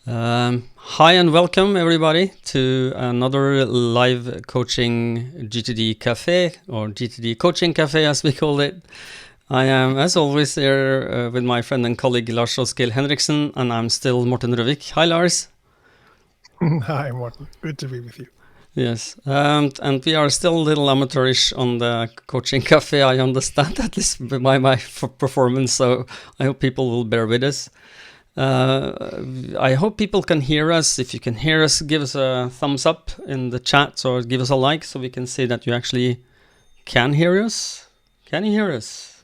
Hi and welcome everybody to another live coaching GTD Cafe, or GTD Coaching Cafe as we call it. I am, as always, here with my friend and colleague Lars Roskil Henriksen, and I'm still Morten Røvik. Hi, Lars. Hi, Morten. Good to be with you. Yes, and we are still a little amateurish on the coaching cafe. I understand at least by my performance, so I hope people will bear with us. I hope people can hear us. If you can hear us, give us a thumbs up in the chat or give us a like so we can see that you actually can hear us. Can you hear us?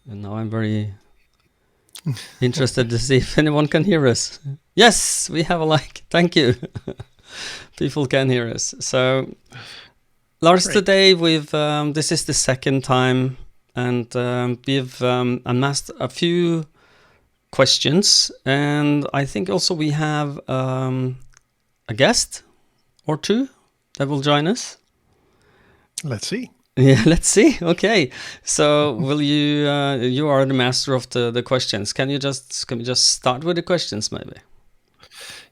And now I'm very interested to see if anyone can hear us. Yes, we have a like. Thank you. People can hear us. So, Lars, Great. today this is the second time, and we've amassed a few questions, and I think also we have a guest or two that will join us. Let's see. Yeah, let's see. Okay, so will you? You are the master of the questions. Can we just start with the questions, maybe?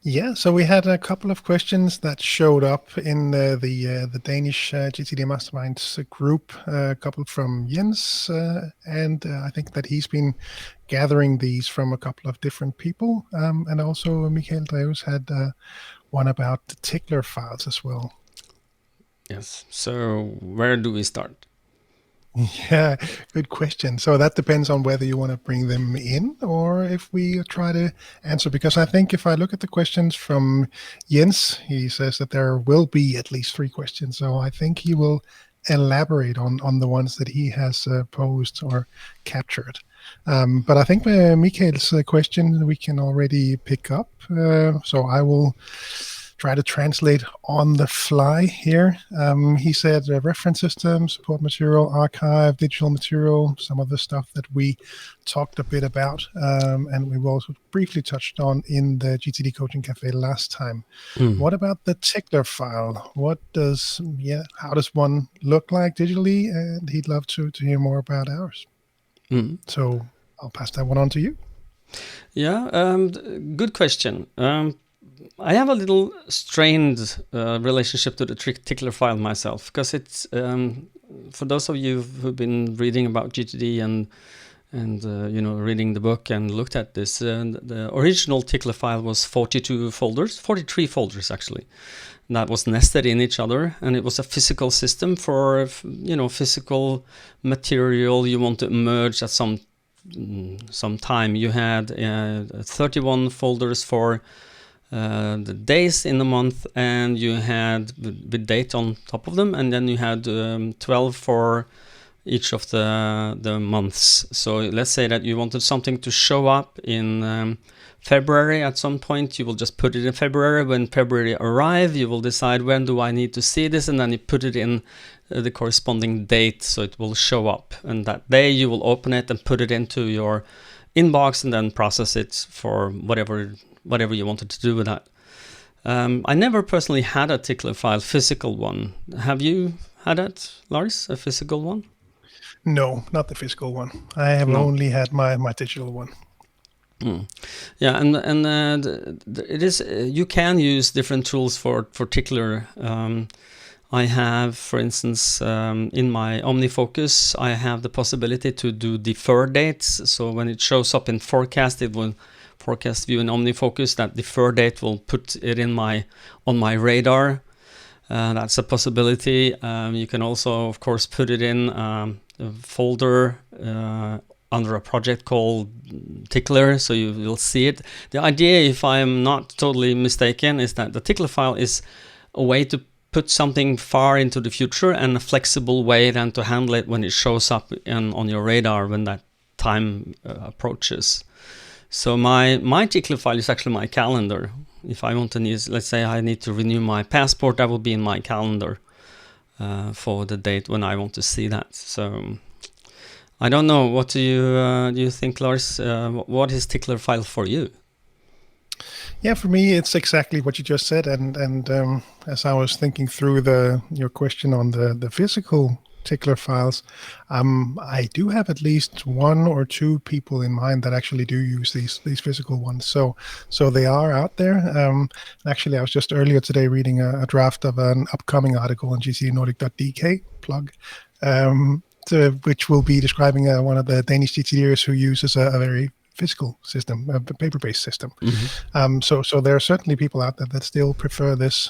Yeah, so we had a couple of questions that showed up in the Danish GTD Masterminds group. A couple from Jens, and I think that he's been gathering these from a couple of different people. And also Michael Drews had one about the tickler files as well. Yes. So where do we start? Yeah, good question. So that depends on whether you want to bring them in or if we try to answer. Because I think if I look at the questions from Jens, he says that there will be at least 3 questions. So I think he will elaborate on the ones that he has posed or captured. But I think Mikael's question we can already pick up. So I will try to translate on the fly here. He said reference system, support material, archive, digital material, some of the stuff that we talked a bit about, and we've also briefly touched on in the GTD Coaching Cafe last time. What about the tickler file? How does one look like digitally? And he'd love to hear more about ours. So I'll pass that one on to you. Yeah, good question. I have a little strained relationship to the tickler file myself, because it's for those of you who've been reading about GTD and reading the book and looked at this, the original tickler file was 43 folders actually, that was nested in each other, and it was a physical system for physical material you want to merge at some time. You had 31 folders for the days in the month, and you had the date on top of them, and then you had 12 for each of the months. So let's say that you wanted something to show up in February at some point. You will just put it in February. When February arrives, you will decide when do I need to see this, and then you put it in the corresponding date, so it will show up, and that day you will open it and put it into your inbox and then process it for whatever you wanted to do with that. I never personally had a tickler file, physical one. Have you had that, Lars, a physical one? No, not the physical one. I have only had my digital one. Yeah, and it is you can use different tools for tickler. I have, for instance, in my OmniFocus, I have the possibility to do defer dates. So when it shows up in forecast, it will forecast view in OmniFocus. That defer date will put it on my radar. That's a possibility. You can also, of course, put it in a folder under a project called Tickler, so you will see it. The idea, if I'm not totally mistaken, is that the Tickler file is a way to put something far into the future, and a flexible way then to handle it when it shows up on your radar when that time approaches. So my tickler file is actually my calendar. If I want to use, let's say I need to renew my passport, that will be in my calendar for the date when I want to see that. So I don't know. What do you think, Lars? What is tickler file for you? Yeah, for me, it's exactly what you just said. And as I was thinking through your question on the physical tickler files. I do have at least one or two people in mind that actually do use these physical ones. So they are out there. Actually, I was just earlier today reading a draft of an upcoming article on gtdnordic.dk plug. Which will be describing one of the Danish GTDers who uses a very physical system, a paper-based system. So there are certainly people out there that still prefer this.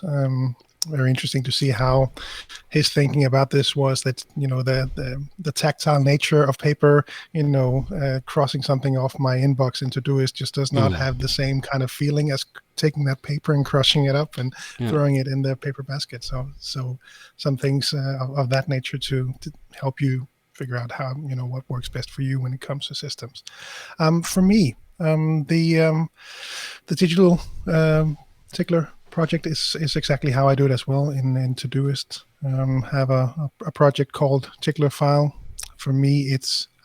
Very interesting to see how his thinking about this was that, the tactile nature of paper, crossing something off my inbox in Todoist just does not have the same kind of feeling as taking that paper and crushing it up and throwing it in the paper basket. So some things of that nature to help you figure out how, what works best for you when it comes to systems. For me, the digital tickler project is exactly how I do it as well in Todoist. Have a project called Tickler File. For me,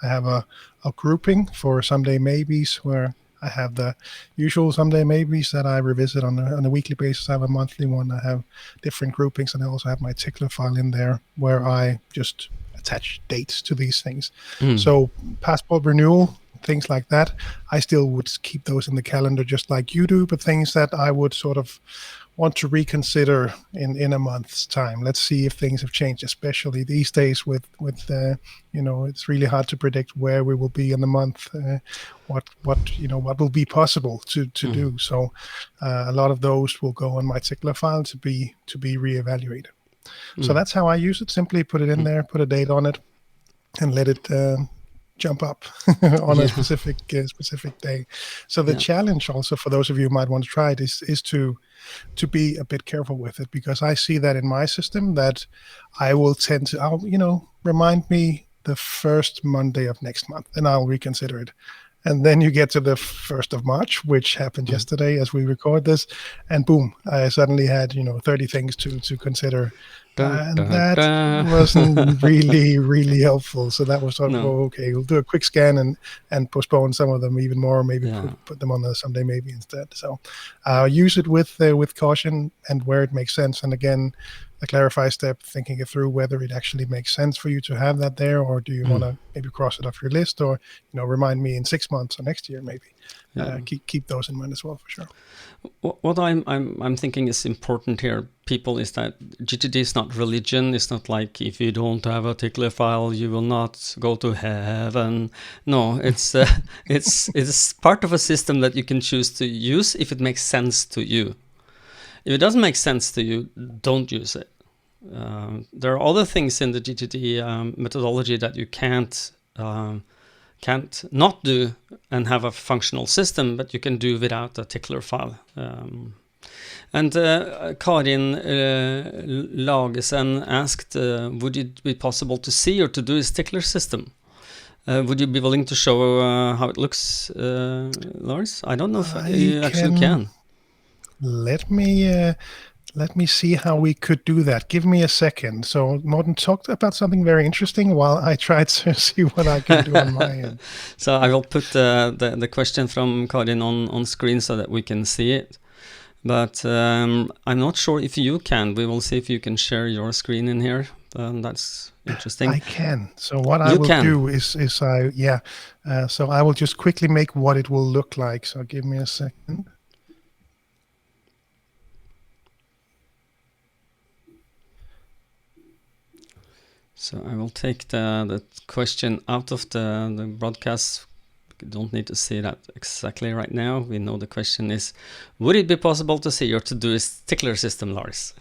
I have a grouping for someday maybes where I have the usual someday maybes that I revisit on a weekly basis. I have a monthly one. I have different groupings, and I also have my tickler file in there where I just attach dates to these things. So passport renewal, things like that, I still would keep those in the calendar just like you do, but things that I would sort of want to reconsider in a month's time. Let's see if things have changed, especially these days with it's really hard to predict where we will be in the month, what will be possible to do. So a lot of those will go on my tickler file to be reevaluated. So that's how I use it. Simply put it in there, put a date on it, and let it jump up on a specific day. So the challenge also for those of you who might want to try it is to be a bit careful with it, because I see that in my system that I will tend to, remind me the first Monday of next month, and I'll reconsider it. And then you get to the 1st of March, which happened yesterday as we record this, and boom, I suddenly had 30 things to consider. And that wasn't really, really helpful. So that was sort of, okay, we'll do a quick scan and postpone some of them even more, maybe put them on the someday maybe instead. So use it with caution and where it makes sense. And again, the clarify step, thinking it through whether it actually makes sense for you to have that there, or do you want to maybe cross it off your list, or remind me in 6 months or next year maybe. Keep those in mind as well, for sure. What I'm thinking is important here, people, is that GTD is not religion. It's not like if you don't have a tickler file, you will not go to heaven. No, it's part of a system that you can choose to use if it makes sense to you. If it doesn't make sense to you, don't use it. There are other things in the GTD methodology that you can't not do and have a functional system, but you can do without a tickler file. And Karin Lagesen asked, would it be possible to see or to do his tickler system? Would you be willing to show how it looks, Lars? I don't know if you actually can. Let me see how we could do that. Give me a second. So Morten talked about something very interesting while I tried to see what I can do on my end. So I will put the question from Karin on screen so that we can see it. But I'm not sure if you can. We will see if you can share your screen in here. That's interesting. I can. So what I will do is so I will just quickly make what it will look like. So give me a second. So I will take the question out of the broadcast. You don't need to see that exactly right now. We know the question is, would it be possible to see your Todoist tickler system, Lars?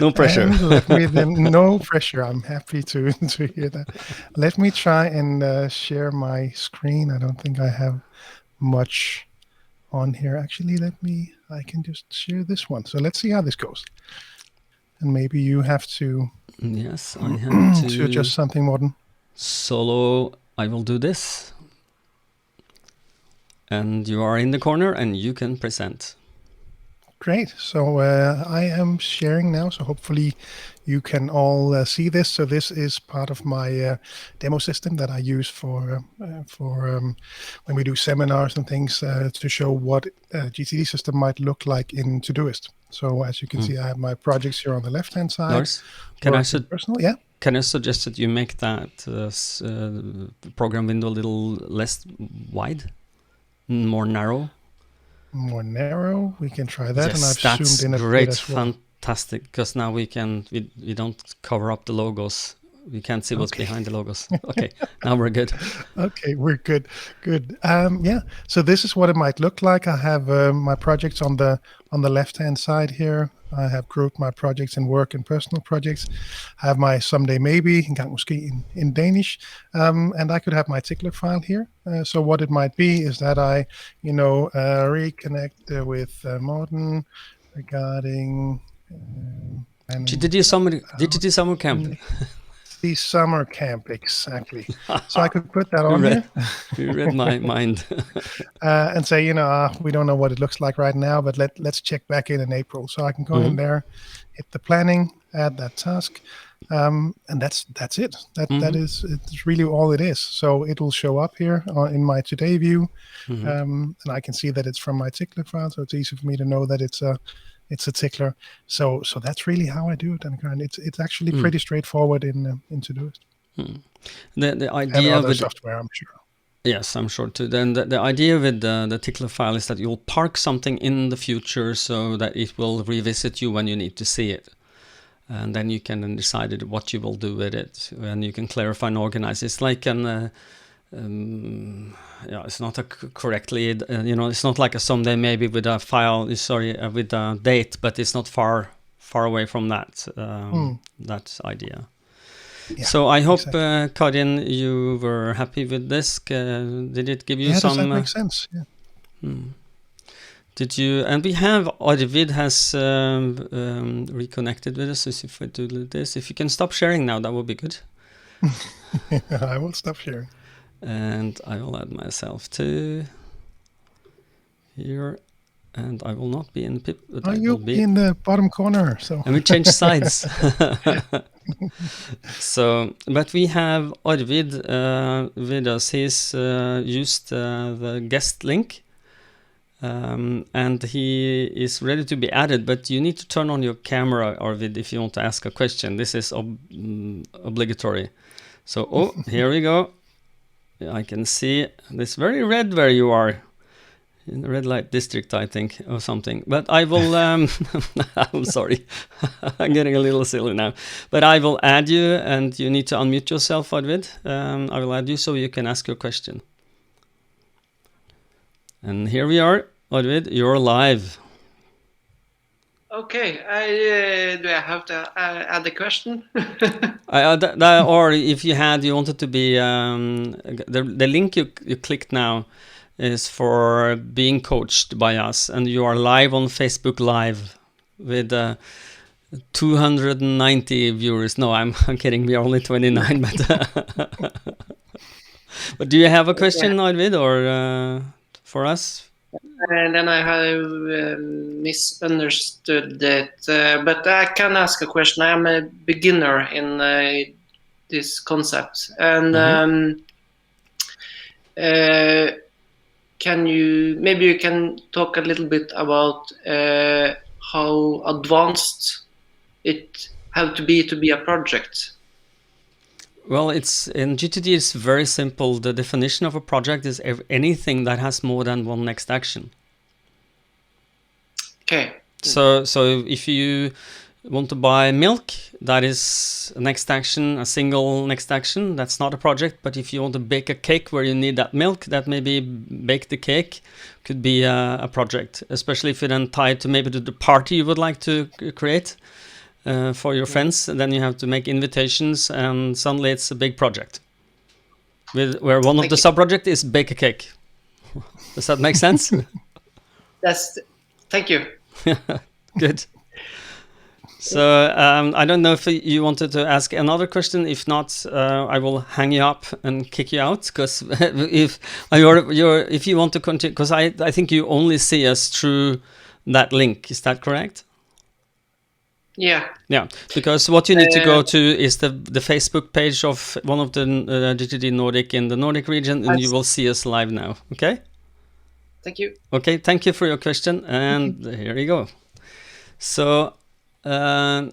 No pressure. No pressure. I'm happy to hear that. Let me try and share my screen. I don't think I have much on here. Actually, I can just share this one. So let's see how this goes. And maybe you have to... Yes, I have to adjust something, Morten. Solo, I will do this. And you are in the corner and you can present. Great. So I am sharing now. So hopefully you can all see this. So this is part of my demo system that I use for when we do seminars and things to show what a GTD system might look like in Todoist. So as you can see, I have my projects here on the left-hand side. Lars, can I personal? Yeah. Can I suggest that you make that program window a little less wide, more narrow? More narrow. We can try that. Yes, and I've that's zoomed in a great, bit as well. Fantastic. Because now we don't cover up the logos. We can't see what's behind the logos. Okay, now we're good. Okay, we're good. Good. Yeah. So this is what it might look like. I have my projects on the left-hand side here. I have grouped my projects in work and personal projects. I have my someday maybe, en gang måske in Danish, and I could have my tickler file here. So what it might be is that I, reconnect with Morten regarding GTD summer camp. The summer camp, exactly. So I could put that on here. You read my mind. And say, we don't know what it looks like right now, but let's check back in April. So I can go in there, hit the planning, add that task, and that's it. It's really all it is. So it will show up here in my today view, and I can see that it's from my tickler file. So it's easy for me to know that it's a tickler. So that's really how I do it, and it's actually pretty straightforward in Todoist. The idea and other with software, I'm sure. Yes, I'm sure too. Then the idea with the tickler file is that you'll park something in the future so that it will revisit you when you need to see it. And then you can decide what you will do with it, and you can clarify and organize. It's like it's not correctly, it's not like a someday maybe with a file, with a date, but it's not far away from that that idea. Yeah, so I hope, exactly. Karin, you were happy with this. Did it give you some? Does that make sense? Yeah. Did you? And we have Arvid has reconnected with us. So if I do this, if you can stop sharing now, that would be good. I will stop sharing. And I will add myself to here, and I will not be in the pip. But you'll be in the bottom corner. So and we change sides. So, but we have Arvid with us. He's used the guest link, and he is ready to be added. But you need to turn on your camera, Arvid, if you want to ask a question. This is obligatory. So, here we go. I can see this very red where you are. In the red light district, I think, or something. But I will, I'm sorry, I'm getting a little silly now. But I will add you, and you need to unmute yourself, Arvid. I will add you so you can ask your question. And here we are, Arvid, you're live. Okay, do I have to add a question? Or if you wanted to be, the link you clicked now is for being coached by us, and you are live on Facebook Live with 290 viewers. No, I'm kidding. We are only 29, but do you have a question, Arvid, or for us? And then I have misunderstood that, but I can ask a question. I am a beginner in this concept, and maybe you can talk a little bit about how advanced it have to be a project? Well, it's in GTD. It's very simple. The definition of a project is anything that has more than one next action. Okay. So if you want to buy milk, that is a next action, a single next action. That's not a project. But if you want to bake a cake where you need that milk, that maybe bake the cake could be a project, especially if you then tie it to maybe to the party you would like to create for your friends. Then you have to make invitations, and suddenly it's a big project where one of the sub-project is bake a cake. Does that make sense? Thank you. Good. So I don't know if you wanted to ask another question. If not, I will hang you up and kick you out. Because if you want to continue, because I think you only see us through that link. Is that correct? Yeah. Yeah, because what you need to go to is the Facebook page of one of the GTD Nordic in the Nordic region, and you will see us live now. Okay? Thank you. Okay, thank you for your question, and here you go. So, and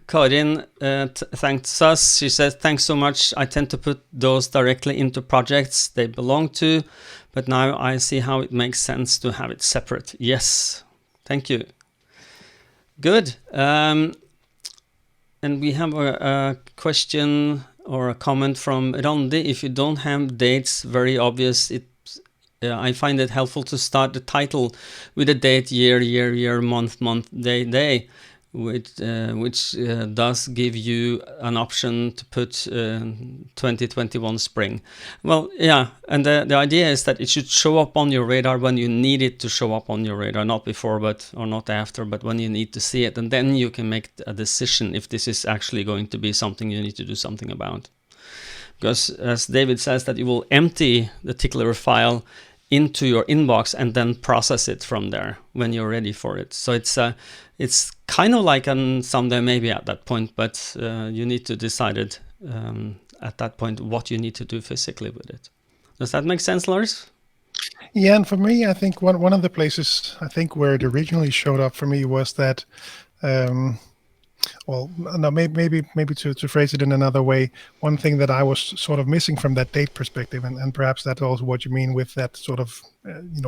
Karin thanks us. She says, thanks so much. I tend to put those directly into projects they belong to, but now I see how it makes sense to have it separate. Yes, thank you. Good. And we have a question or a comment from Randi. If you don't have dates very obvious, I find it helpful to start the title with a date, year, month, day, which does give you an option to put 2021 spring. Well, yeah, and the idea is that it should show up on your radar when you need it to show up on your radar, not before or not after, but when you need to see it, and then you can make a decision if this is actually going to be something you need to do something about. Because as David says, that you will empty the tickler file into your inbox and then process it from there when you're ready for it. So it's kind of like on someday maybe at that point, but you need to decide it at that point what you need to do physically with it. Does that make sense, Lars? Yeah, and for me, I think one of the places I think where it originally showed up for me was that well, no, maybe to phrase it in another way, one thing that I was sort of missing from that date perspective, and perhaps that's also what you mean with that sort of,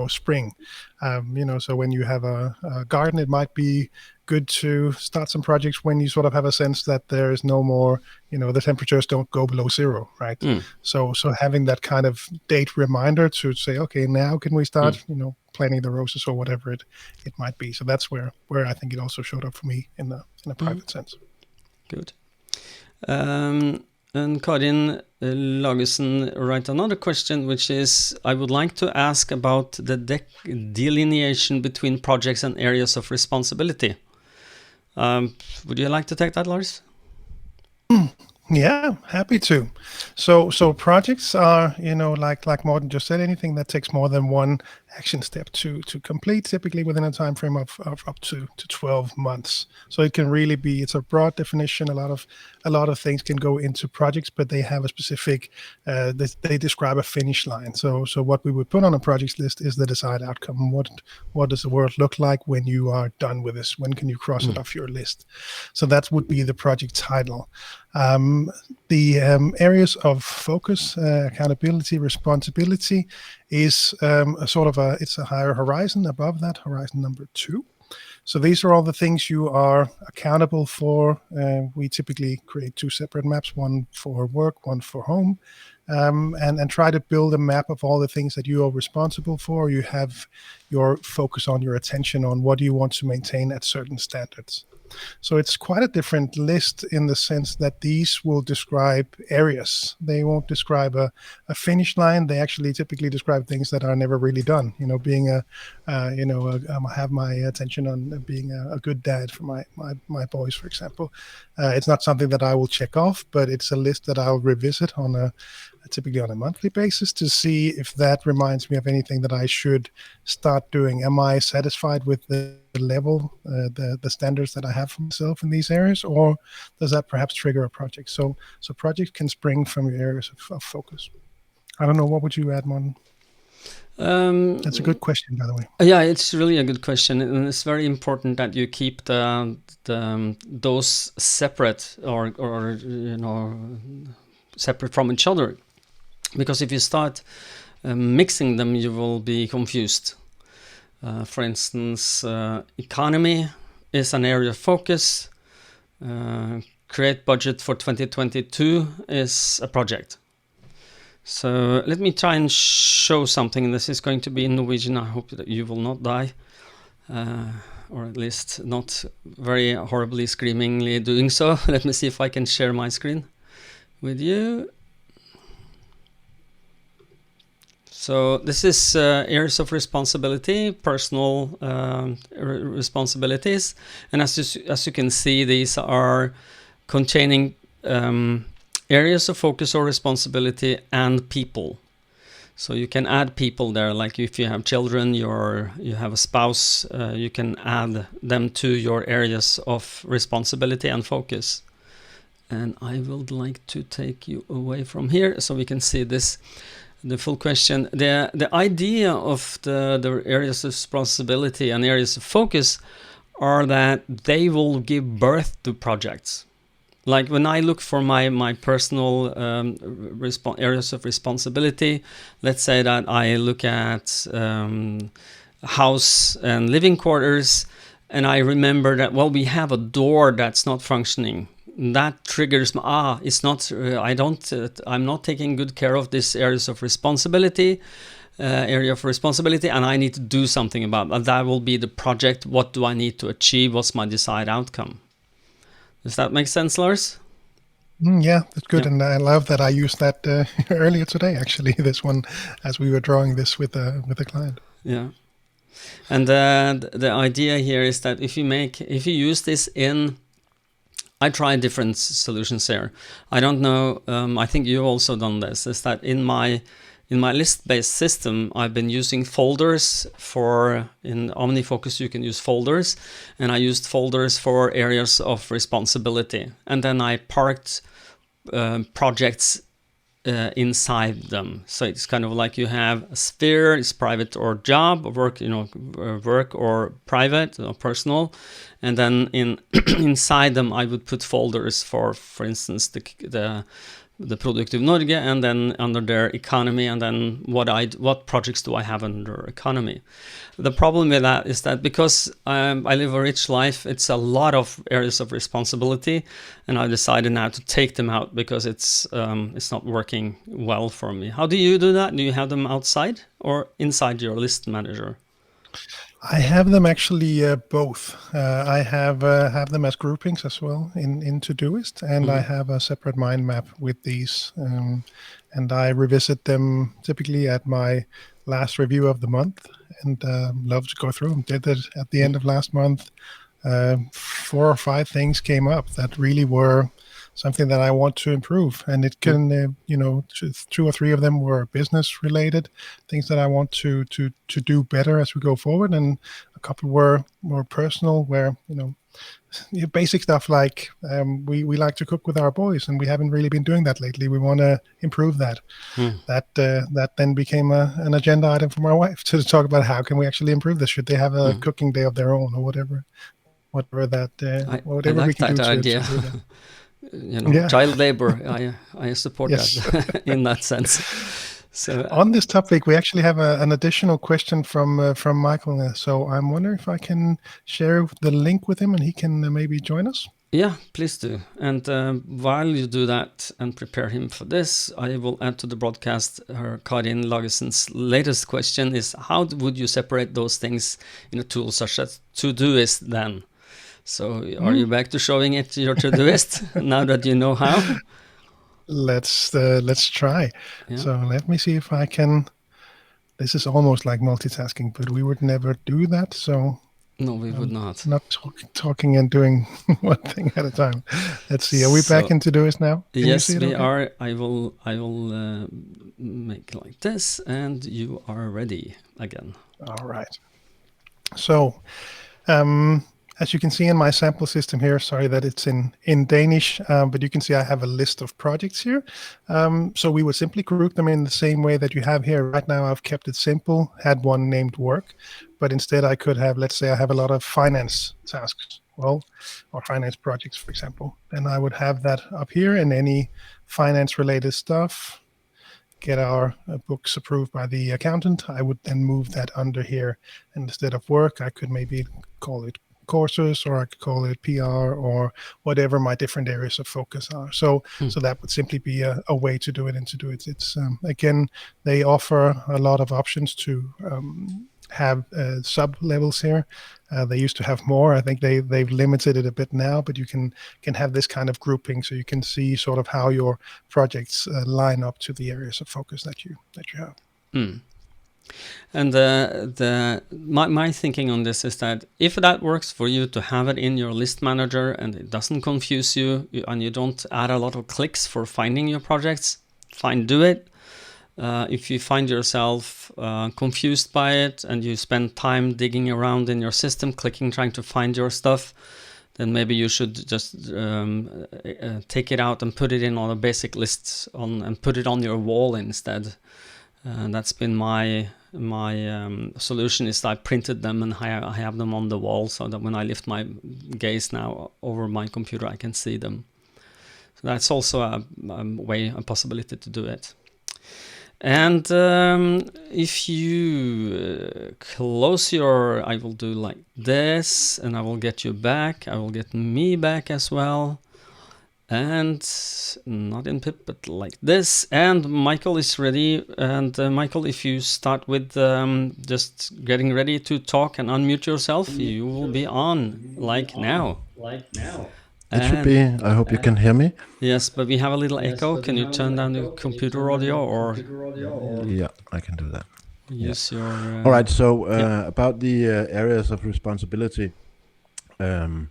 spring. So when you have a garden, it might be good to start some projects when you sort of have a sense that there is no more, the temperatures don't go below zero, right? So having that kind of date reminder to say, okay, now can we start, planting the roses or whatever it might be. So that's where I think it also showed up for me in a private sense. Good. And Karin Lagesen write another question, which is, I would like to ask about the delineation between projects and areas of responsibility. Would you like to take that, Lars? Yeah, happy to. So projects are, like Morten just said, anything that takes more than one action step to complete, typically within a time frame of up to 12 months. So it can really be, it's a broad definition. A lot of things can go into projects, but they have a specific, they describe a finish line. So what we would put on a projects list is the desired outcome. What does the world look like when you are done with this? When can you cross it off your list? So that would be the project title. The areas of focus, accountability, responsibility is it's a higher horizon above that, horizon number 2. So these are all the things you are accountable for. We typically create 2 separate maps, one for work, one for home, and try to build a map of all the things that you are responsible for. You have your focus on your attention on what you want to maintain at certain standards. So it's quite a different list in the sense that these will describe areas. They won't describe a finish line. They actually typically describe things that are never really done. Being I have my attention on being a good dad for my boys, for example. It's not something that I will check off, but it's a list that I'll revisit typically on a monthly basis to see if that reminds me of anything that I should start doing. Am I satisfied with the level, the standards that I have for myself in these areas, or does that perhaps trigger a project? So projects can spring from your areas of focus. I don't know, what would you add, Morten? That's a good question, by the way. Yeah, it's really a good question, and it's very important that you keep those separate or separate from each other, because if you start mixing them, you will be confused. For instance, economy is an area of focus. Create budget for 2022 is a project. So let me try and show something. This is going to be in Norwegian. I hope that you will not die, or at least not very horribly screamingly doing so. Let me see if I can share my screen with you. So this is areas of responsibility, personal responsibilities, and as you can see, these are containing areas of focus or responsibility and people. So you can add people there, like if you have children, you have a spouse, you can add them to your areas of responsibility and focus. And I would like to take you away from here so we can see this, the full question. The idea of the areas of responsibility and areas of focus are that they will give birth to projects. Like when I look for my personal areas of responsibility, let's say that I look at house and living quarters, and I remember that, well, we have a door that's not functioning. That triggers it's not. I'm not taking good care of this areas of responsibility. Area of responsibility, and I need to do something about it. That will be the project. What do I need to achieve? What's my desired outcome? Does that make sense, Lars? Yeah, that's good. Yeah. And I love that I used that earlier today, actually, this one, as we were drawing this with a client. Yeah. And the idea here is that if you use this I try different solutions here. I don't know, I think you've also done this, is that in my list-based system, I've been using folders in OmniFocus you can use folders, and I used folders for areas of responsibility. And then I parked projects inside them. So it's kind of like you have a sphere, it's private or job, or work, work or private or personal. And then inside them, I would put folders for instance, the Produktiv Norge, and then under their economy, and then what projects do I have under economy. The problem with that is that because I live a rich life, it's a lot of areas of responsibility, and I decided now to take them out because it's not working well for me. How do you do that? Do you have them outside or inside your list manager? I have them actually both. I have them as groupings as well in Todoist, and I have a separate mind map with these, and I revisit them typically at my last review of the month, and love to go through them. Did that at the end of last month. 4 or 5 things came up that really were something that I want to improve, and it can 2 or 3 of them were business related things that I want to do better as we go forward, and a couple were more personal, where basic stuff like we like to cook with our boys, and we haven't really been doing that lately. We want to improve that. That then became an agenda item for my wife to talk about how can we actually improve this. Should they have a cooking day of their own, or whatever that whatever I like we can that do idea. to do that. Child labor. I support that in that sense. So on this topic, we actually have an additional question from Michael. So I'm wondering if I can share the link with him, and he can maybe join us. Yeah, please do. And while you do that and prepare him for this, I will add to the broadcast Karin Lagesen's latest question is, how would you separate those things in a tool such as Todoist then? So are you back to showing it to your Todoist now that you know how? Let's try. Yeah. So let me see if I can. This is almost like multitasking, but we would never do that. So no, we would not. Not talking and doing one thing at a time. Let's see. Are we back into Todoist now? Can yes, we are. I will make like this, and you are ready again. All right. So, as you can see in my sample system here, sorry that it's in Danish, but you can see I have a list of projects here. So we would simply group them in the same way that you have here. Right now I've kept it simple, had one named work, but instead I could have, let's say I have a lot of finance tasks, or finance projects, for example. Then I would have that up here, and any finance related stuff, get our books approved by the accountant, I would then move that under here. And instead of work, I could maybe call it courses, or I could call it PR, or whatever my different areas of focus are. So that would simply be a way to do it and to do it. It's again, they offer a lot of options to have sub levels here. They used to have more. I think they've limited it a bit now, but you can have this kind of grouping, so you can see sort of how your projects line up to the areas of focus that you have. And my thinking on this is that if that works for you to have it in your list manager and it doesn't confuse you, and you don't add a lot of clicks for finding your projects, fine, do it. If you find yourself confused by it and you spend time digging around in your system, clicking, trying to find your stuff, then maybe you should just take it out and put it in on a basic list and put it on your wall instead. That's been my solution. Is I printed them and I have them on the wall, so that when I lift my gaze now over my computer, I can see them. So that's also a possibility to do it. And if you close I will do like this, and I will get you back. I will get me back as well. And not in pip, but like this. And Michael is ready. And Michael, if you start with just getting ready to talk and unmute yourself, you will be on like now. It should be. I hope you can hear me. Yes, but we have a little echo. Can you turn down the computer audio or? Yeah, I can do that. Use your. All right. So about the areas of responsibility, I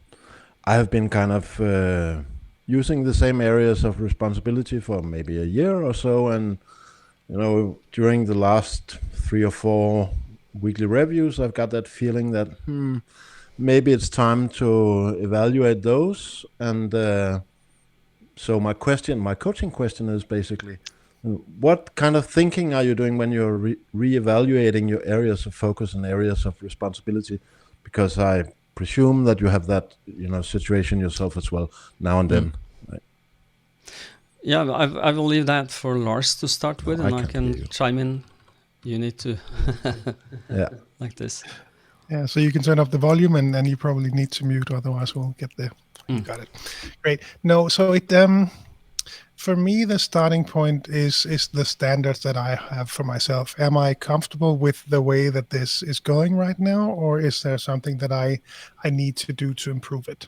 have been kind of using the same areas of responsibility for maybe a year or so, and during the last 3 or 4 weekly reviews, I've got that feeling that maybe it's time to evaluate those. And so my coaching question is basically, what kind of thinking are you doing when you're re-evaluating your areas of focus and areas of responsibility? Because I presume that you have that situation yourself as well now and then. Right? Yeah, I will leave that for Lars to start with, and I can chime in. You need to like this. Yeah, so you can turn up the volume, and you probably need to mute, otherwise we'll get there. You got it. Great. No, so it for me, the starting point is the standards that I have for myself. Am I comfortable with the way that this is going right now, or is there something that I need to do to improve it?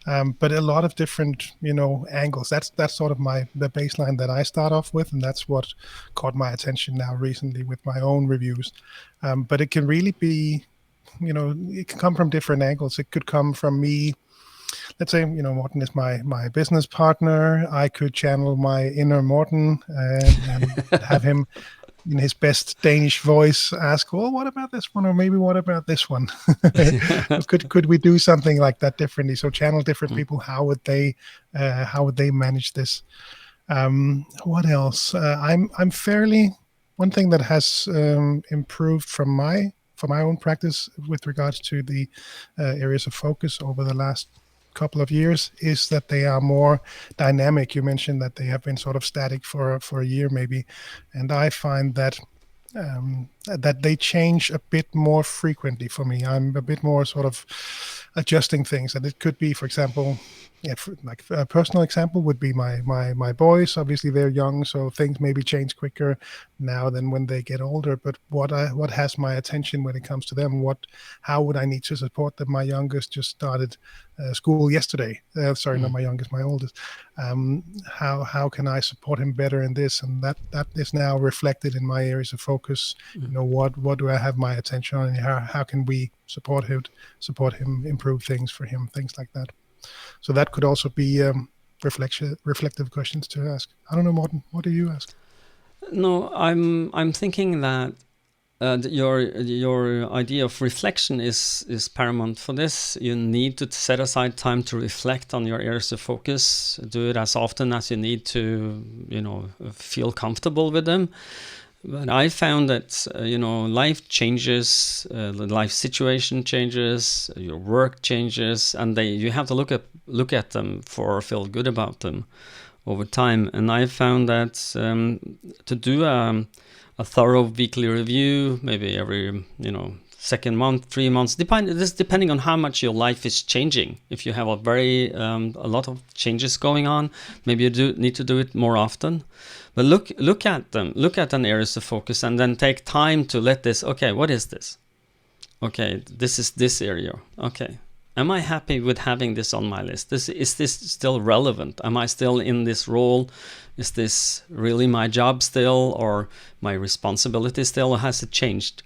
But a lot of different, angles. That's sort of the baseline that I start off with, and that's what caught my attention now recently with my own reviews. But it can really be, it can come from different angles. It could come from me. Let's say, Morten is my business partner. I could channel my inner Morten and have him in his best Danish voice ask, well, what about this one? Or maybe what about this one? Could we do something like that differently? So channel different people. How would they manage this? What else? I'm fairly, one thing that has improved for my own practice with regards to the areas of focus over the last couple of years is that they are more dynamic. You mentioned that they have been sort of static for a year maybe, and I find that that they change a bit more frequently for me. I'm a bit more sort of adjusting things, and it could be, for example, like a personal example would be my boys. Obviously they're young, so things maybe change quicker now than when they get older. But what has my attention when it comes to them? How would I need to support them? My youngest just started school yesterday. Sorry, not my youngest, my oldest. How can I support him better in this? And that is now reflected in my areas of focus. What do I have my attention on? How can we support him, improve things for him, things like that. So that could also be reflective questions to ask. I don't know, Morten, what do you ask? No, I'm thinking that your idea of reflection is paramount for this. You need to set aside time to reflect on your areas of focus. Do it as often as you need to, feel comfortable with them. But I found that life changes, the life situation changes, your work changes, and you have to look at them for feel good about them over time. And I found that to do a thorough weekly review, maybe every second month, 3 months, depending on how much your life is changing. If you have a lot of changes going on, maybe you do need to do it more often. But look at them, look at an areas of focus, and then take time to let this. Okay, what is this? Okay, this is this area. Okay, am I happy with having this on my list? Is this still relevant? Am I still in this role? Is this really my job still, or my responsibility still, or has it changed?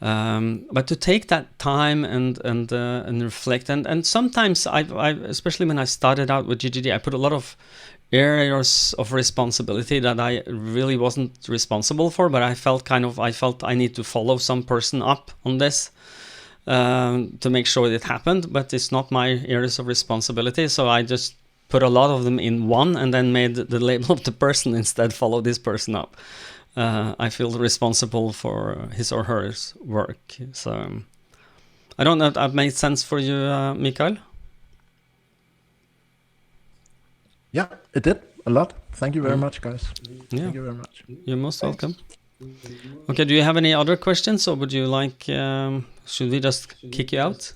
But to take that time and reflect, and sometimes I especially when I started out with GTD, I put a lot of areas of responsibility that I really wasn't responsible for, but I felt I need to follow some person up on this to make sure it happened, but it's not my areas of responsibility, so I just put a lot of them in one and then made the label of the person instead, follow this person up. I feel responsible for his or her work. So I don't know if that made sense for you, Mikael? Yeah, it did a lot. Thank you very much, guys. Yeah. Thank you very much. You're most welcome. Okay, do you have any other questions, or would you like, should we just kick you out?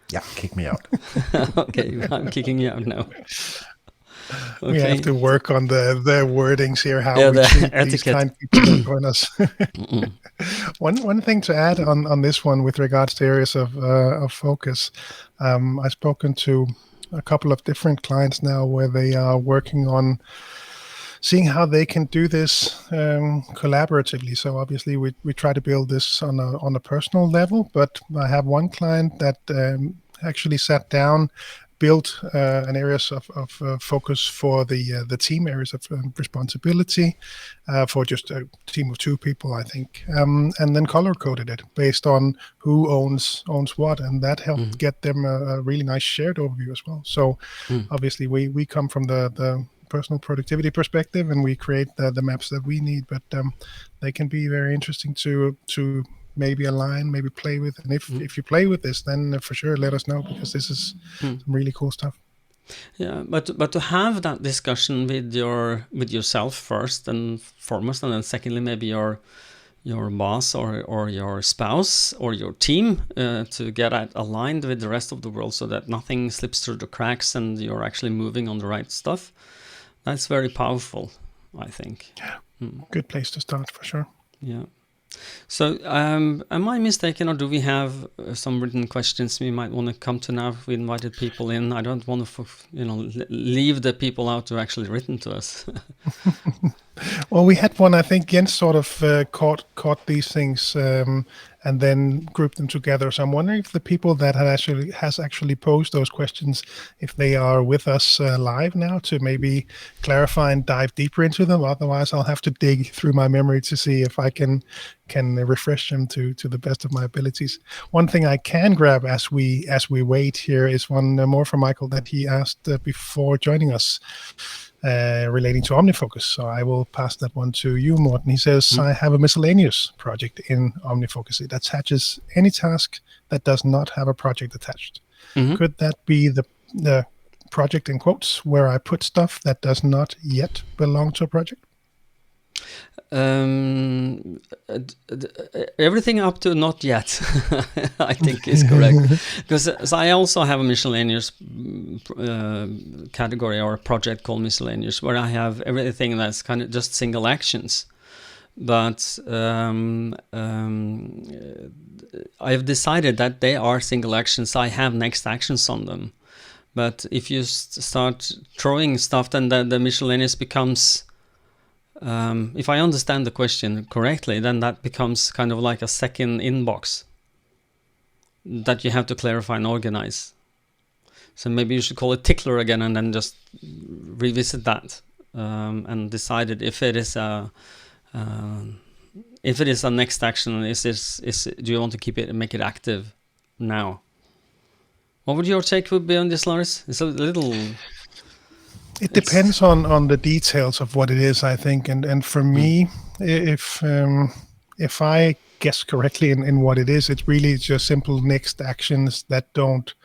Yeah, kick me out. Okay, I'm kicking you out now. Okay. We have to work on the wordings here, how we the treat these etiquette. kind people that join us. One thing to add on this one with regards to areas of focus, I've spoken to a couple of different clients now where they are working on seeing how they can do this collaboratively. So obviously we try to build this on a personal level, but I have one client that actually sat down, built an areas of focus for the team, areas of responsibility for just a team of 2 people, I think, and then color coded it based on who owns what, and that helped get them a really nice shared overview as well. So obviously we come from the personal productivity perspective, and we create the maps that we need, but they can be very interesting to maybe align, maybe play with. And if you play with this, then for sure let us know, because this is some really cool stuff. Yeah, but to have that discussion with yourself first and foremost, and then secondly maybe your boss or your spouse or your team, to get it aligned with the rest of the world, so that nothing slips through the cracks and you're actually moving on the right stuff. That's very powerful, I think. Yeah, good place to start for sure. Yeah. So, am I mistaken, or do we have some written questions we might want to come to now? We invited people in. I don't want to, leave the people out who actually written to us. Well, we had one. I think Jens sort of caught these things and then grouped them together. So I'm wondering if the people that has actually posed those questions, if they are with us live now to maybe clarify and dive deeper into them. Otherwise, I'll have to dig through my memory to see if I can refresh them to the best of my abilities. One thing I can grab as we wait here is one more from Michael that he asked before joining us. Relating to OmniFocus. So I will pass that one to you, Morten. He says, I have a miscellaneous project in OmniFocus. It attaches any task that does not have a project attached. Could that be the project in quotes where I put stuff that does not yet belong to a project? Everything up to not yet, I think is correct. Because I also have a miscellaneous category or a project called miscellaneous, where I have everything that's kind of just single actions. But I've decided that they are single actions. I have next actions on them. But if you start throwing stuff, then the miscellaneous becomes... if I understand the question correctly, then that becomes kind of like a second inbox that you have to clarify and organize. So maybe you should call it tickler again, and then just revisit that and decide if it is a next action. Do you want to keep it and make it active now? What would your take would be on this, Lars? It's a little. It depends on the details of what it is, I think, and for me, if I guess correctly in what it is, it's really just simple next actions that don't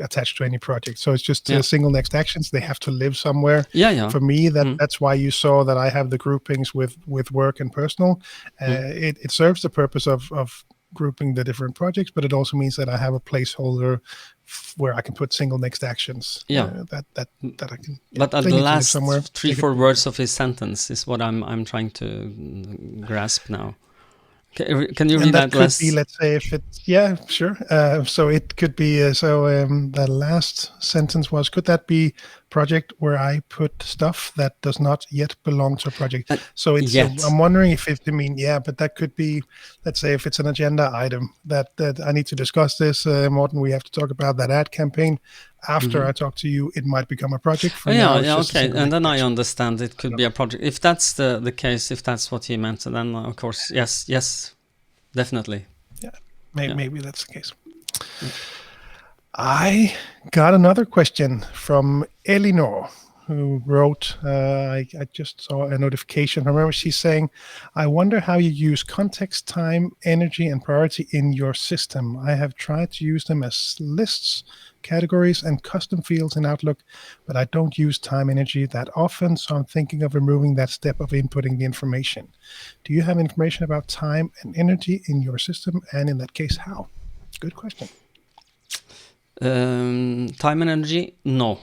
attach to any project. So it's just single next actions. They have to live somewhere. Yeah. For me, that's why you saw that I have the groupings with work and personal. It serves the purpose of grouping the different projects, but it also means that I have a placeholder where I can put single next actions. That I can. But at the last 3-4 words of his sentence is what I'm trying to grasp now. Can you read that last? Be, let's say, if it's sure. So it could be the last sentence was, could that be project where I put stuff that does not yet belong to a project. So it's Yet. I'm wondering if it mean but that could be, let's say, if it's an agenda item that I need to discuss this, Morten, we have to talk about that ad campaign. After I talk to you, it might become a project. For now, it's just a okay, single and then I action. understand it could be a project. If that's the case, if that's what he meant, then of course, yes, definitely. Yeah, maybe that's the case. I got another question from Elinor, who wrote, I just saw a notification. Remember, she's saying, I wonder how you use context, time, energy, and priority in your system. I have tried to use them as lists, categories, and custom fields in Outlook, but I don't use time energy that often, so I'm thinking of removing that step of inputting the information. Do you have information about time and energy in your system, and in that case, how? Good question. Time and energy, no.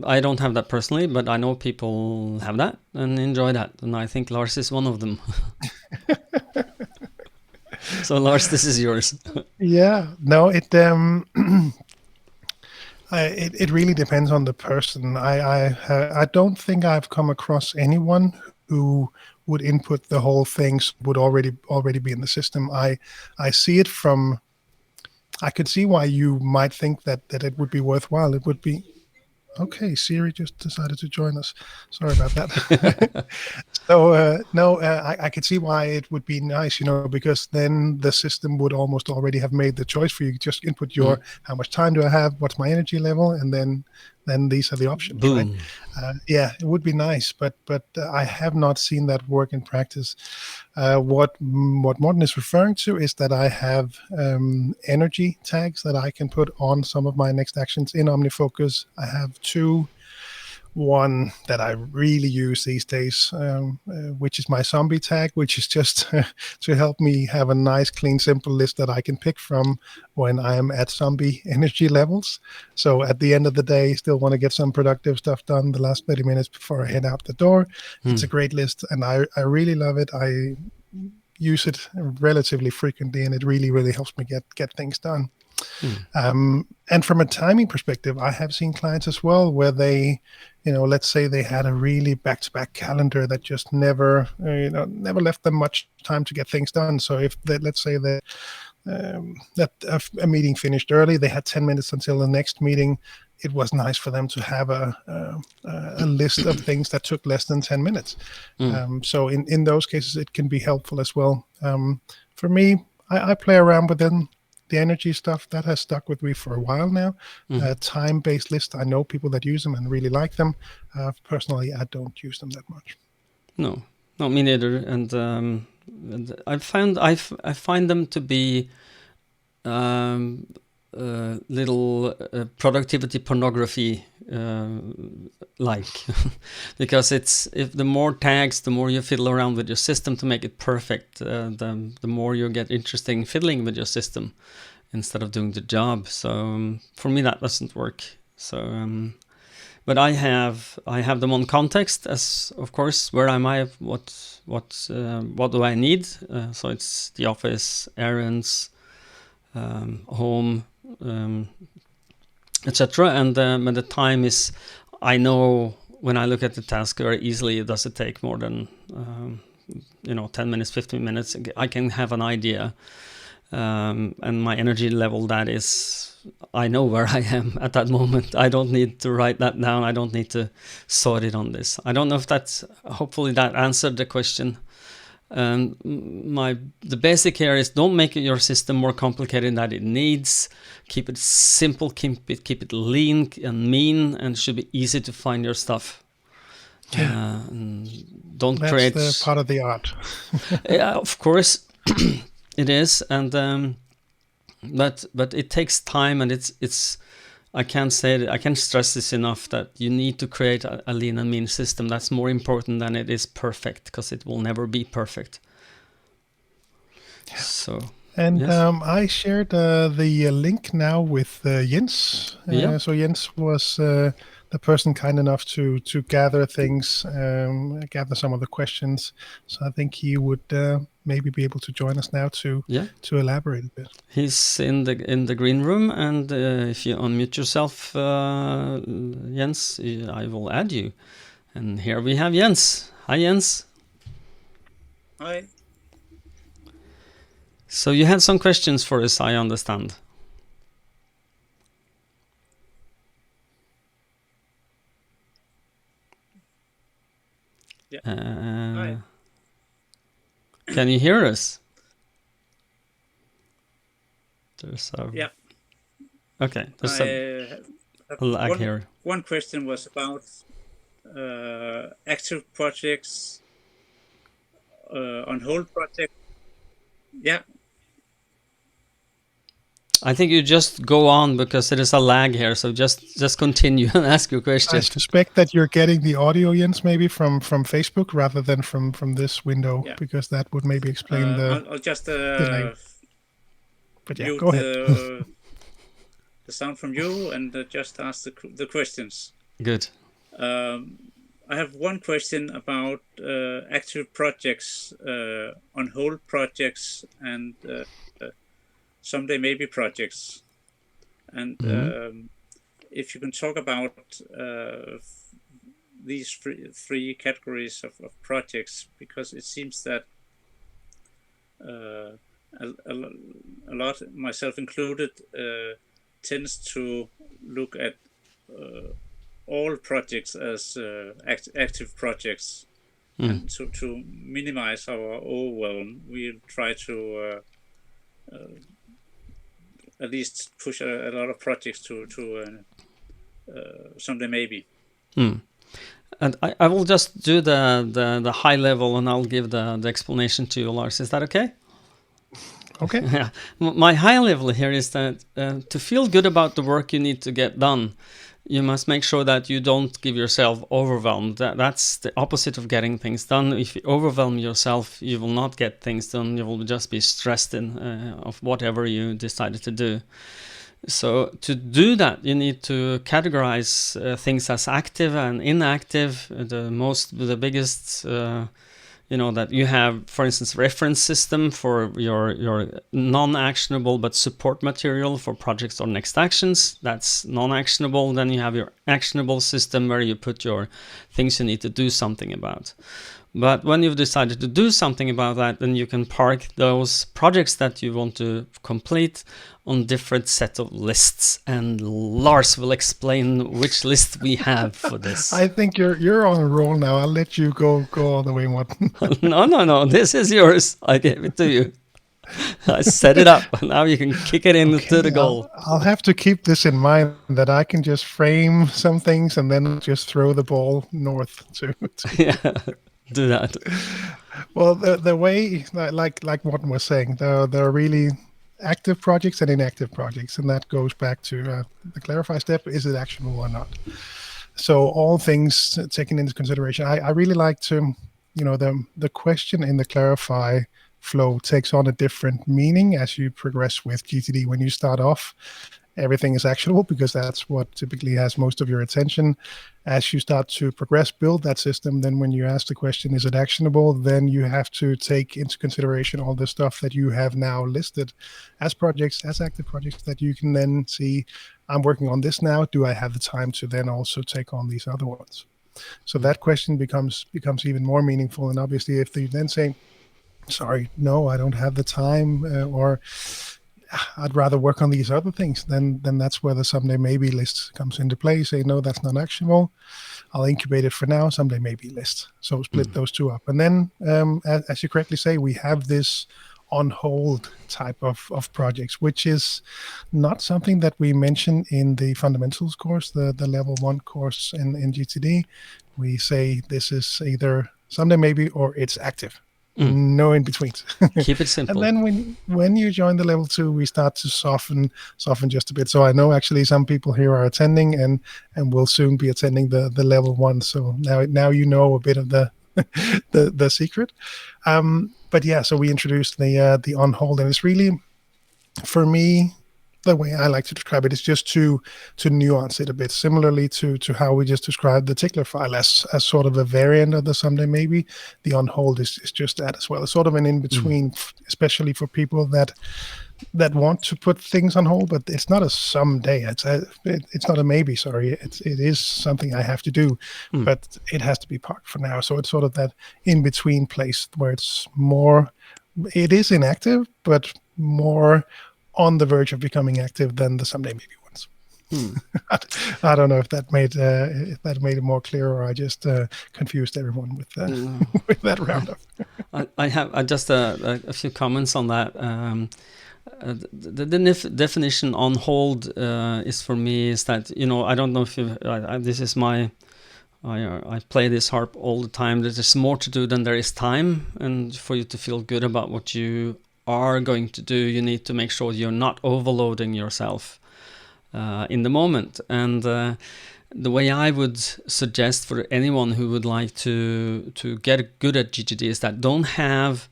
I don't have that personally, but I know people have that and enjoy that, and I think Lars is one of them. So Lars, this is yours. Yeah, no, it really depends on the person. I don't think I've come across anyone who would input the whole things would already be in the system. I see it from. I could see why you might think that it would be worthwhile. It would be. Okay, Siri just decided to join us. Sorry about that. So I could see why it would be nice, because then the system would almost already have made the choice for you. Just input your how much time do I have, what's my energy level, and then these are the options. Boom. Right? Yeah, it would be nice, but I have not seen that work in practice. What Morten is referring to is that I have energy tags that I can put on some of my next actions in OmniFocus. I have two. One that I really use these days, which is my zombie tag, which is just to help me have a nice, clean, simple list that I can pick from when I am at zombie energy levels. So at the end of the day, still want to get some productive stuff done the last 30 minutes before I head out the door. It's a great list, and I really love it. I use it relatively frequently, and it really, really helps me get things done. And from a timing perspective, I have seen clients as well where they, let's say they had a really back-to-back calendar that just never left them much time to get things done. So if let's say that a meeting finished early, they had 10 minutes until the next meeting. It was nice for them to have a list of things that took less than 10 minutes. So in those cases, it can be helpful as well. For me, I play around with them. The energy stuff that has stuck with me for a while now. Time-based list. I know people that use them and really like them. Personally, I don't use them that much. No, me neither. And I find them to be little productivity pornography like because if the more tags, the more you fiddle around with your system to make it perfect, the more you get interesting fiddling with your system instead of doing the job. So for me that doesn't work. So but I have them on context as, of course, where am I, what do I need, so it's the office, errands, home, etc. And when the time is, I know when I look at the task very easily, does it take more than 10 minutes, 15 minutes, I can have an idea. And my energy level, that is, I know where I am at that moment. I don't need to write that down. I don't need to sort it on this. I don't know if hopefully that answered the question. The basic here is, don't make your system more complicated than it needs. Keep it simple, keep it lean and mean, and it should be easy to find your stuff. Don't create. That's part of the art. Yeah, of course. It is, and but it takes time, and it's I can't stress this enough, that you need to create a lean and mean system. That's more important than it is perfect, because it will never be perfect. Yeah. So. And yes. I shared the link now with Jens. So Jens was the person kind enough to gather things, gather some of the questions. So I think he would maybe be able to join us now to elaborate a bit. He's in the green room, and if you unmute yourself, Jens, I will add you. And here we have Jens. Hi, Jens. Hi. So you had some questions for us, I understand. Yeah. Hi. Can you hear us? There's a... Yeah. Okay. There's a lag here. One question was about active projects, on hold project. Yeah. I think you just go on because there is a lag here. So just continue and ask your question. I suspect that you're getting the audio, Jens, maybe from Facebook rather than from this window, because that would maybe explain I'll just delay. But yeah, mute go ahead. the sound from you and just ask the questions. Good. I have one question about active projects, on hold projects, and someday maybe projects. And if you can talk about these three categories of projects, because it seems that a lot, myself included, tends to look at all projects as active projects, and to minimize our overwhelm, we'll try to at least push a lot of projects to someday maybe. And I will just do the high level, and I'll give the explanation to you, Lars. Is that okay? Okay. Yeah. My high level here is that to feel good about the work you need to get done, you must make sure that you don't give yourself overwhelmed. That's the opposite of getting things done. If you overwhelm yourself, you will not get things done. You will just be stressed of whatever you decided to do. So to do that, you need to categorize things as active and inactive. The biggest, that you have, for instance, reference system for your non-actionable but support material for projects or next actions. That's non-actionable. Then you have your actionable system where you put your things you need to do something about. But when you've decided to do something about that, then you can park those projects that you want to complete on different set of lists. And Lars will explain which list we have for this. I think you're on a roll now. I'll let you go all the way, Morten. No. This is yours. I gave it to you. I set it up. Now you can kick it into the goal. I'll have to keep this in mind, that I can just frame some things and then just throw the ball north to yeah. Do that. Well, the way, like Morten was saying, there are really active projects and inactive projects, and that goes back to the clarify step: is it actionable or not? So all things taken into consideration. I really like to, the question in the clarify flow takes on a different meaning as you progress with GTD. When you start off, everything is actionable because that's what typically has most of your attention. As you start to progress, build that system, then when you ask the question, is it actionable? Then you have to take into consideration all the stuff that you have now listed as projects, as active projects, that you can then see, I'm working on this now. Do I have the time to then also take on these other ones? So that question becomes even more meaningful. And obviously, if you then say, sorry, no, I don't have the time, or I'd rather work on these other things, then that's where the someday maybe list comes into play. Say, no, that's not actionable. I'll incubate it for now, someday maybe list. So split those two up. And then, as you correctly say, we have this on hold type of projects, which is not something that we mention in the fundamentals course, the level 1 course in GTD. We say this is either someday maybe or it's active. No in betweens. Keep it simple. And then when you join the level 2, we start to soften just a bit. So I know actually some people here are attending and will soon be attending the level 1. So now you know a bit of the secret. But yeah, so we introduced the on hold, and it's really, for me, the way I like to describe it. It's just to nuance it a bit, similarly to how we just described the tickler file as sort of a variant of the someday maybe. The on hold is just that as well. It's sort of an in between, especially for people that want to put things on hold, but it's not a someday. It's not a maybe. Sorry, it is something I have to do, but it has to be parked for now. So it's sort of that in between place where it's more. It is inactive, but more on the verge of becoming active than the someday maybe ones. I don't know if that made it more clear, or I just confused everyone with with that roundup. I have just a few comments on that. The definition on hold is for me is that, I don't know if this is my. I play this harp all the time. There's more to do than there is time, and for you to feel good about what you are going to do, you need to make sure you're not overloading yourself in the moment. And the way I would suggest for anyone who would like to get good at GTD is that don't have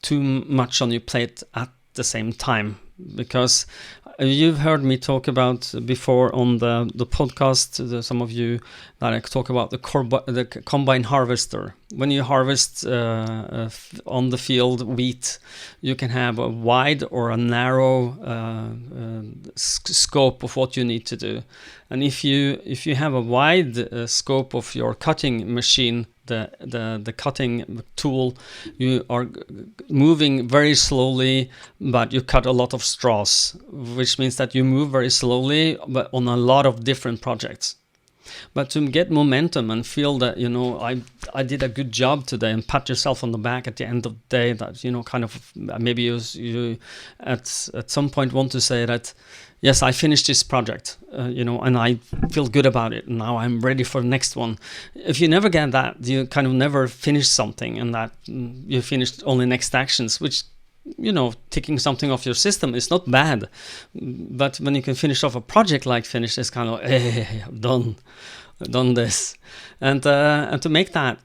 too much on your plate at the same time, because you've heard me talk about before on the podcast, some of you, that I talk about the combine harvester. When you harvest on the field wheat, you can have a wide or a narrow scope of what you need to do. And if you have a wide scope of your cutting machine, the cutting tool, you are moving very slowly, but you cut a lot of straws, which means that you move very slowly, but on a lot of different projects. But to get momentum and feel that, I did a good job today, and pat yourself on the back at the end of the day, that, kind of maybe you at some point want to say that, yes, I finished this project, and I feel good about it. Now I'm ready for the next one. If you never get that, you kind of never finish something, and that you finished only next actions, which, ticking something off your system is not bad. But when you can finish off a project like finish, it's kind of, hey, I've done this. And to make that,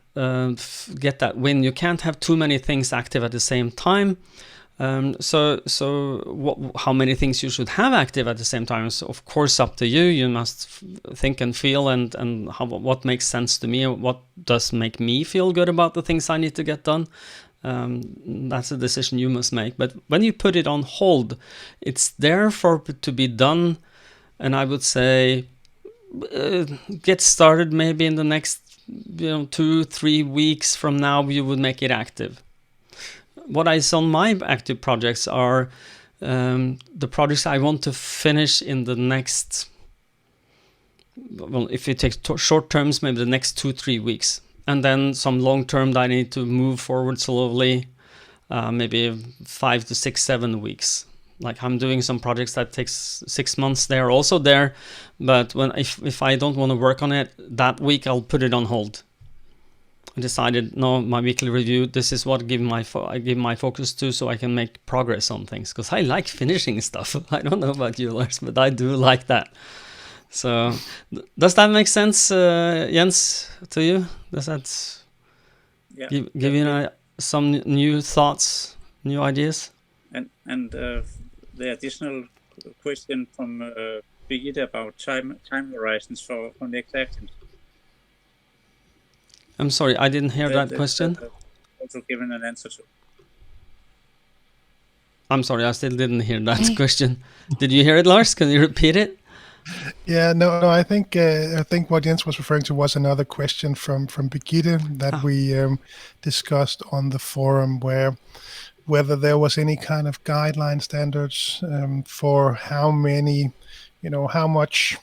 get that win, you can't have too many things active at the same time. How many things you should have active at the same time is, of course, up to you. You must think and feel and what makes sense to me, what does make me feel good about the things I need to get done. That's a decision you must make. But when you put it on hold, it's there to be done. And I would say get started maybe in the next 2-3 weeks from now. You would make it active. What I saw on my active projects are the projects I want to finish in the next, if you take short terms, maybe the next 2-3 weeks. And then some long term that I need to move forward slowly, maybe 5 to 6, 7 weeks. Like I'm doing some projects that takes 6 months. They're also there, but if I don't want to work on it that week, I'll put it on hold. I decided, no, my weekly review, this is what I give my focus to, so I can make progress on things, because I like finishing stuff. I don't know about you, Lars, but I do like that. So does that make sense, Jens, to you? Does that give you some new thoughts, new ideas? And the additional question from Birgitte about time horizons for next actions. I'm sorry, I didn't hear that question. Also given an answer to. I'm sorry, I still didn't hear that question. Did you hear it, Lars? Can you repeat it? Yeah, no. I think what Jens was referring to was another question from Birgitte that we discussed on the forum, whether there was any kind of guideline standards for how many, how much.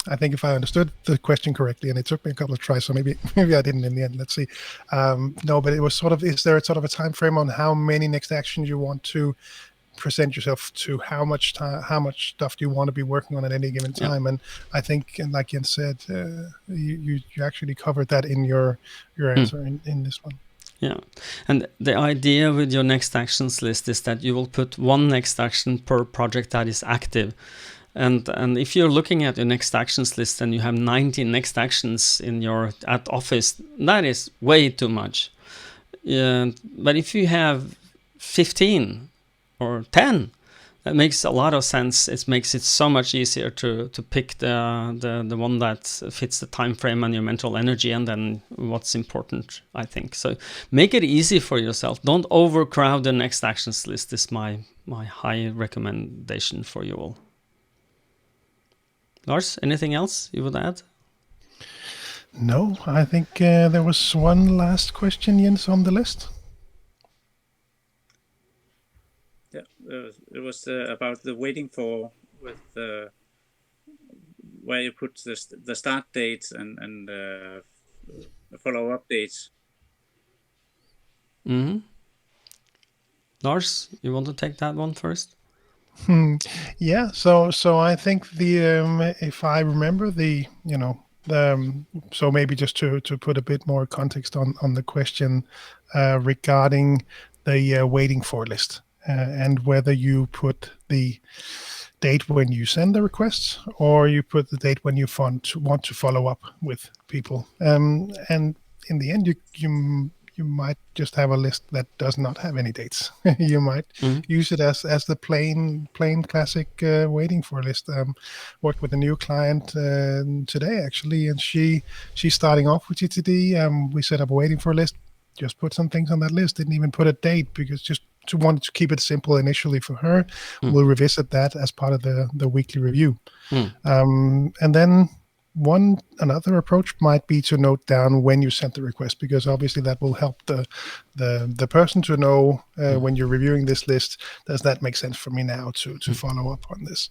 I think if I understood the question correctly, and it took me a couple of tries, so maybe I didn't in the end. Let's see. No, but it was sort of, is there a sort of a time frame on how many next actions you want to present yourself to, how much stuff do you want to be working on at any given time? Yeah. And I think, and like Jens said, you actually covered that in your answer in this one. Yeah, and the idea with your next actions list is that you will put one next action per project that is active. And if you're looking at your next actions list and you have 19 next actions at office, that is way too much. But if you have 15 or 10, It makes a lot of sense. It makes it so much easier to pick the one that fits the time frame and your mental energy, and then what's important, I think. So make it easy for yourself. Don't overcrowd the next actions list is my high recommendation for you all. Lars, anything else you would add? No, I think there was one last question, Jens, on the list. Yeah, it was about the waiting for with where you put the start dates and follow-up dates. Mm-hmm. Lars, you want to take that one first? Yeah, so I think if I remember so maybe just to put a bit more context on the question regarding the waiting for list and whether you put the date when you send the requests or you put the date when you want to follow up with people. And in the end, you might just have a list that does not have any dates. You might use it as the plain classic waiting for list. Worked with a new client today actually, and she's starting off with GTD. We set up a waiting for list. Just put some things on that list. Didn't even put a date because just wanted to keep it simple initially for her. We'll revisit that as part of the weekly review. And then another approach might be to note down when you sent the request, because obviously that will help the person to know when you're reviewing this list, does that make sense for me now to follow up on this?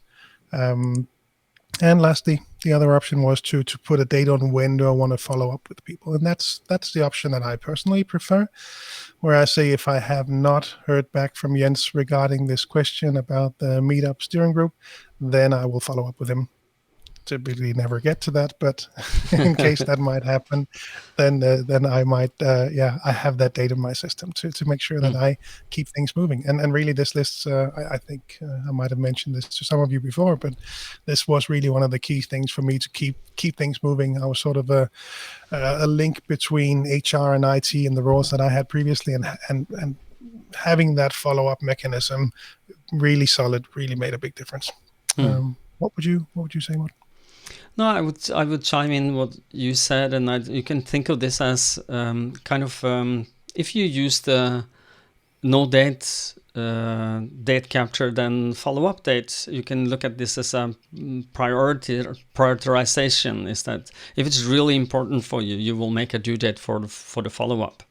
And lastly, the other option was to put a date on when do I want to follow up with people. And that's the option that I personally prefer, where I say if I have not heard back from Jens regarding this question about the meetup steering group, then I will follow up with him. Typically never get to that, but in case that might happen, then I might I have that data in my system to make sure that I keep things moving. And really this list, I think I might have mentioned this to some of you before, but this was really one of the key things for me to keep things moving. I was sort of a link between HR and IT and the roles that I had previously, and having that follow-up mechanism really solid really made a big difference. What would you say, Martin? No, I would chime in what you said, and you can think of this as if you use the no date date capture, then follow up dates. You can look at this as a prioritization. Is that if it's really important for you, you will make a due date for the follow up.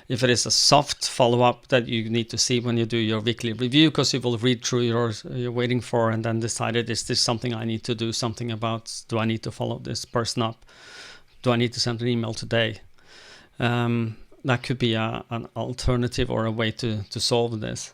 If it is a soft follow-up that you need to see when you do your weekly review, because you will read through you're waiting for and then decided, is this something I need to do something about? Do I need to follow this person up? Do I need to send an email today? That could be an alternative or a way to solve this.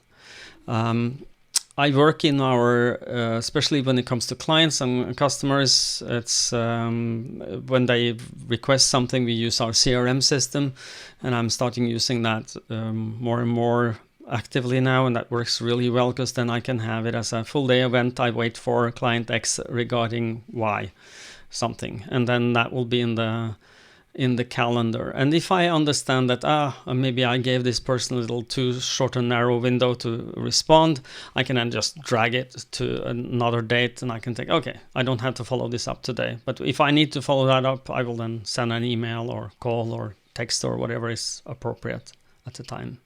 I work in our, especially when it comes to clients and customers, it's when they request something, we use our CRM system, and I'm starting using that more and more actively now, and that works really well because then I can have it as a full day event. I wait for client X regarding Y something, and then that will be in the calendar. And if I understand that maybe I gave this person a little too short and narrow window to respond, I can then just drag it to another date, and I can think, okay, I don't have to follow this up today, but if I need to follow that up, I will then send an email or call or text or whatever is appropriate at the time.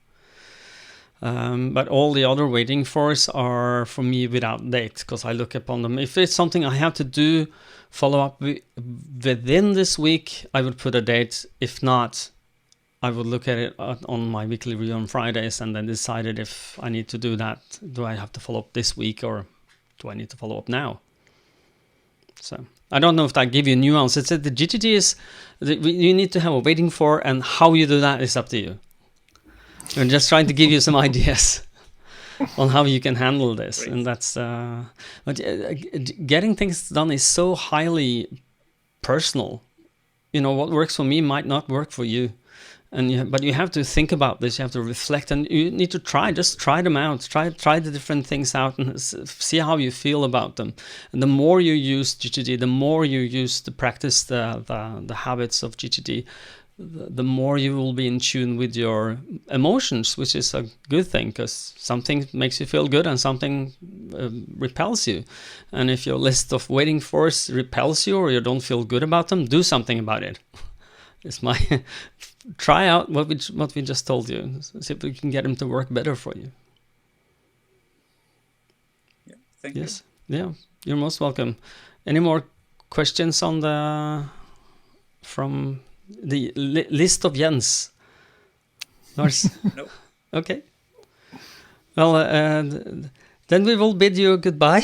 But all the other waiting fors are for me without date, because I look upon them. If it's something I have to do, follow up within this week, I would put a date. If not, I would look at it on my weekly review on Fridays and then decided if I need to do that. Do I have to follow up this week or do I need to follow up now? So I don't know if that give you nuance. It's that the GTD is, you need to have a waiting for, and how you do that is up to you. I'm just trying to give you some ideas on how you can handle this. Great. And that's but getting things done is so highly personal. What works for me might not work for you, but you have to think about this. You have to reflect, and you need to try them out. Try the different things out and see how you feel about them. And the more you use GTD, the more you use to practice the habits of GTD, the more you will be in tune with your emotions, which is a good thing, because something makes you feel good and something repels you. And if your list of waiting fors repels you, or you don't feel good about them, do something about it. It's my try out what we just told you. See if we can get them to work better for you. Yeah, thank Yes. Yeah, you're most welcome. Any more questions from the list of Jens? Lars? No. Okay. Well, then we will bid you goodbye.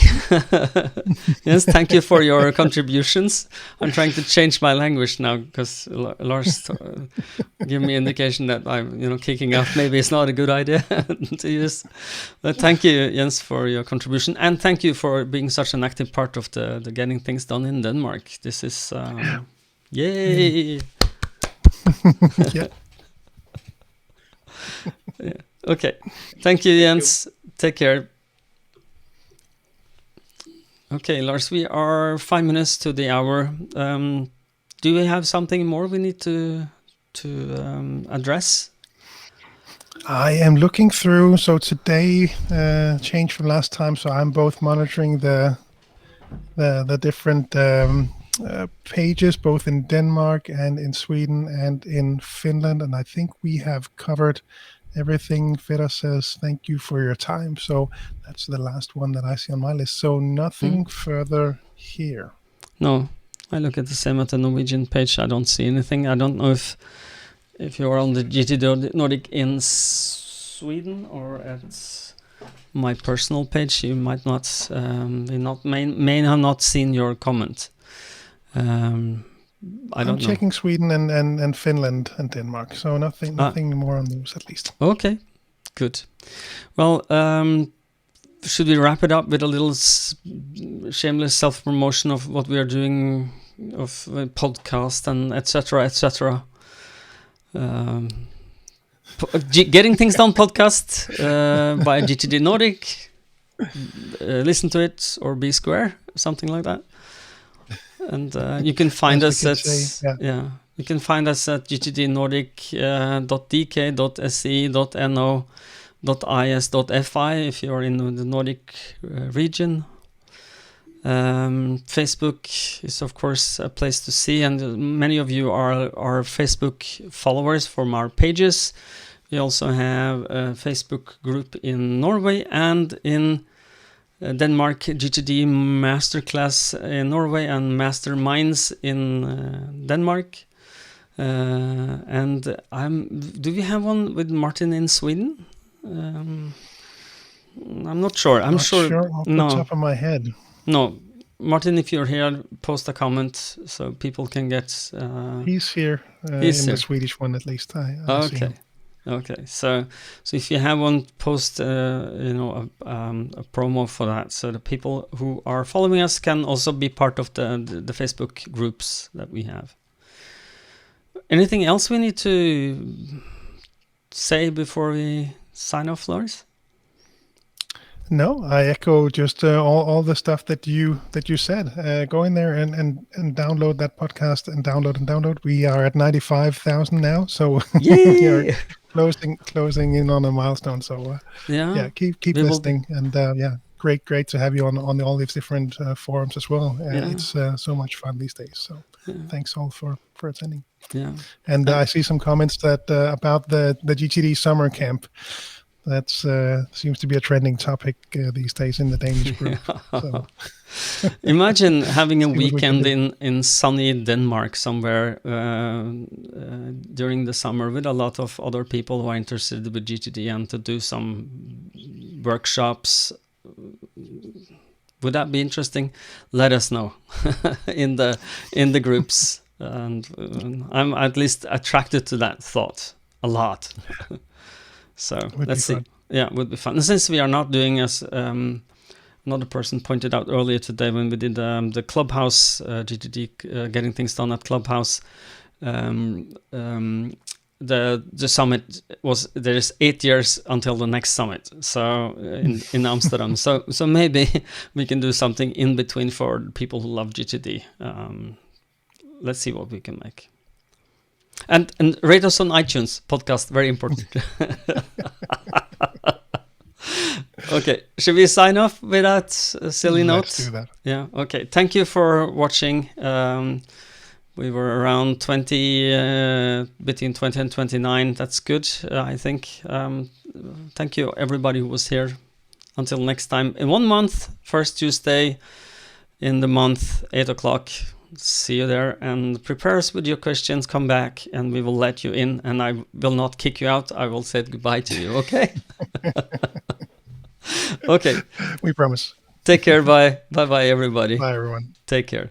Yes, thank you for your contributions. I'm trying to change my language now because Lars gave me indication that I'm, kicking off. Maybe it's not a good idea to use. But thank you, Jens, for your contribution, and thank you for being such an active part of the getting things done in Denmark. This is yay. Yeah. Yeah. Okay. Thank you, Jens. Take care. Okay, Lars, we are 5 minutes to the hour. Do we have something more we need to address? I am looking through. So today changed from last time. So I'm both monitoring the different pages, both in Denmark and in Sweden and in Finland. And I think we have covered everything. Fedor says, thank you for your time. So that's the last one that I see on my list. So nothing further here. No, I look at the same at the Norwegian page. I don't see anything. I don't know if you're on the GTD Nordic in Sweden or at my personal page. You might not, may have not seen your comment. I don't know. I'm checking Sweden and Finland and Denmark. So nothing more on those at least. Okay, good. Well, should we wrap it up with a little shameless self-promotion of what we are doing, of podcast and etc., etc.? Getting Things Done podcast by GTD Nordic. Listen to it or be square, something like that. And you can find us at you can find us at gtdnordic.dk.se.no.is.fi if you're in the Nordic region. Facebook is of course a place to see, and many of you are Facebook followers from our pages. We also have a Facebook group in Norway and in Denmark, GTD Masterclass in Norway and Masterminds in Denmark. And do we have one with Martin in Sweden? I'm not sure. I'm not sure off the top of my head. No. Martin, if you're here, post a comment so people can get... He's here the Swedish one at least. I see him. Okay, so if you have one, post a promo for that, so the people who are following us can also be part of the Facebook groups that we have. Anything else we need to say before we sign off, Lars? No, I echo just all the stuff that you said. Go in there and download that podcast and download. We are at 95,000 now, so we are closing in on a milestone. So keep listening, and great to have you on all these different forums as well. It's so much fun these days. So thanks all for attending. Yeah, and I see some comments that about the GTD summer camp. That seems to be a trending topic these days in the Danish group. So. Imagine having a weekend in sunny Denmark somewhere during the summer with a lot of other people who are interested with GTD and to do some workshops. Would that be interesting? Let us know in the groups. And I'm at least attracted to that thought a lot. So let's see. Yeah, it would be fun. And since we are not doing, as another person pointed out earlier today when we did the Clubhouse, GTD Getting Things Done at Clubhouse, the summit was, there is 8 years until the next summit. So in Amsterdam. So maybe we can do something in between for people who love GTD. Let's see what we can make. And rate us on iTunes podcast, very important. Okay, should we sign off with that silly note? Let's do that. Yeah. Okay. Thank you for watching. We were around 20, between 20 and 29. That's good, I think. Thank you, everybody who was here. Until next time. In 1 month, first Tuesday in the month, 8 o'clock. See you there. And prepare us with your questions. Come back and we will let you in. And I will not kick you out. I will say goodbye to you. Okay? Okay. We promise. Take care. Bye. Bye-bye, everybody. Bye, everyone. Take care.